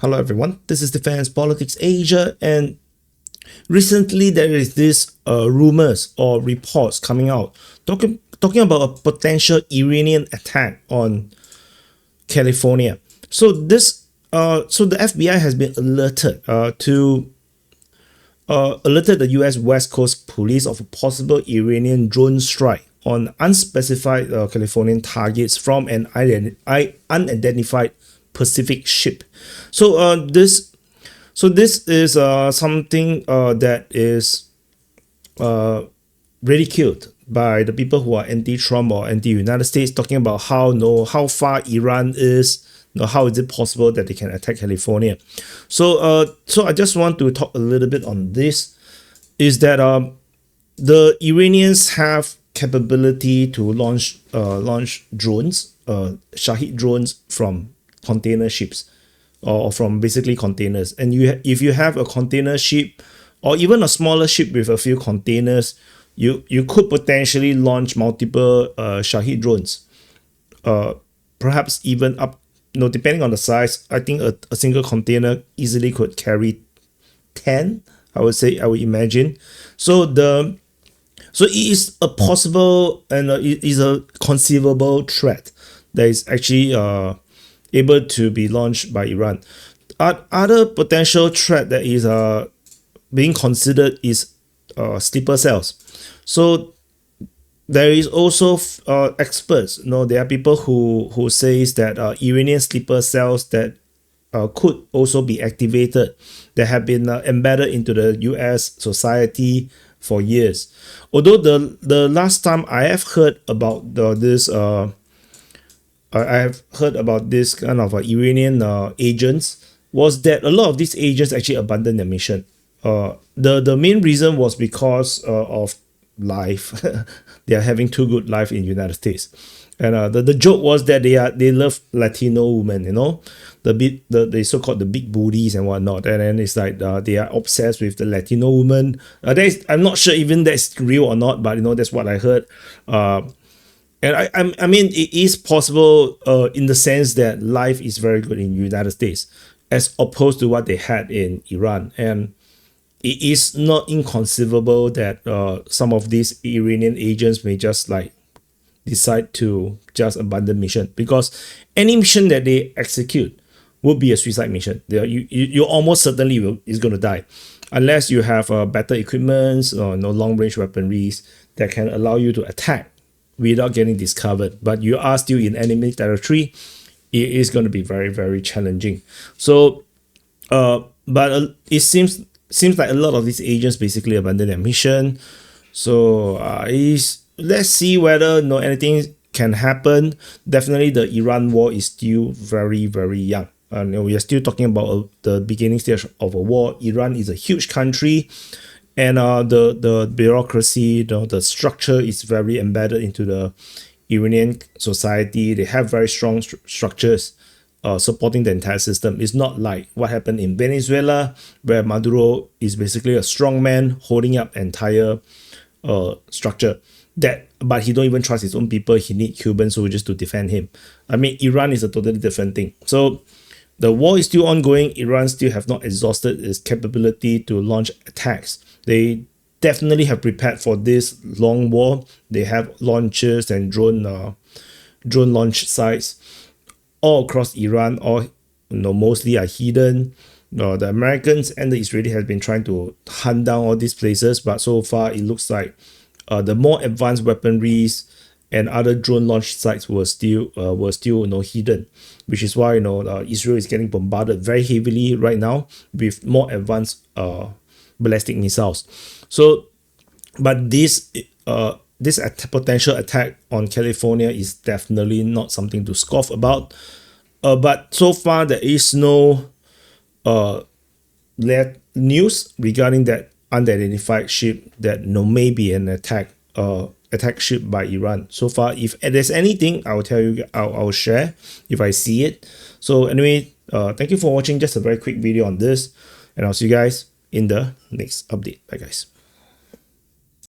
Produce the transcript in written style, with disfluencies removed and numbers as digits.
Hello everyone, this is Defense Politics Asia, and recently there is this rumors or reports coming out talking about a potential Iranian attack on California. So the FBI has been alerted alerted the U.S. West Coast Police of a possible Iranian drone strike on unspecified Californian targets from an unidentified Pacific ship. This is something that is ridiculed by the people who are anti-Trump or anti-United States, talking about how far Iran is, how is it possible that they can attack California. So I just want to talk a little bit on this. Is that the Iranians have capability to launch drones, Shahid drones from container ships or from basically containers, and if you have a container ship or even a smaller ship with a few containers, you could potentially launch multiple Shahid drones, perhaps even up, depending on the size. I think a single container easily could carry 10, I would imagine. So it is a possible and it is a conceivable threat that is actually able to be launched by Iran. Other potential threat that is being considered is sleeper cells. So there is also experts. There are people who says that Iranian sleeper cells that could also be activated, that have been embedded into the U.S. society for years. Although the last time I have heard about I have heard about this kind of Iranian agents, was that a lot of these agents actually abandoned their mission. The main reason was because of life. They are having too good life in the United States, and the joke was that they love Latino women, the so-called the big booties and whatnot, and then it's like they are obsessed with the Latino woman. I'm not sure even that's real or not, but that's what I heard. And I mean, it is possible in the sense that life is very good in the United States as opposed to what they had in Iran. And it is not inconceivable that some of these Iranian agents may just decide to just abandon mission, because any mission that they execute would be a suicide mission. You almost certainly is going to die unless you have better equipment or long range weaponries that can allow you to attack without getting discovered, but you are still in enemy territory. It is going to be very, very challenging. So but it seems like a lot of these agents basically abandon their mission. So let's see whether anything can happen. Definitely the Iran war is still very, very young, and we are still talking about the beginning stage of a war. Iran is a huge country, and the bureaucracy, the structure is very embedded into the Iranian society. They have very strong structures supporting the entire system. It's not like what happened in Venezuela, where Maduro is basically a strong man holding up entire structure. But he don't even trust his own people. He need Cuban soldiers to defend him. I mean, Iran is a totally different thing. So the war is still ongoing. Iran still have not exhausted its capability to launch attacks. They definitely have prepared for this long war. They have launchers and drone launch sites all across Iran, or mostly are hidden. The Americans and the Israelis have been trying to hunt down all these places, but so far it looks like the more advanced weaponries and other drone launch sites were still hidden, which is why Israel is getting bombarded very heavily right now with more advanced ballistic missiles. So, but this potential attack on California is definitely not something to scoff about. But so far there is no news regarding that unidentified ship that may be an attack ship by Iran. So far, if there's anything, I will tell you. I'll share if I see it. So anyway, thank you for watching. Just a very quick video on this, and I'll see you guys in the next update. Bye guys.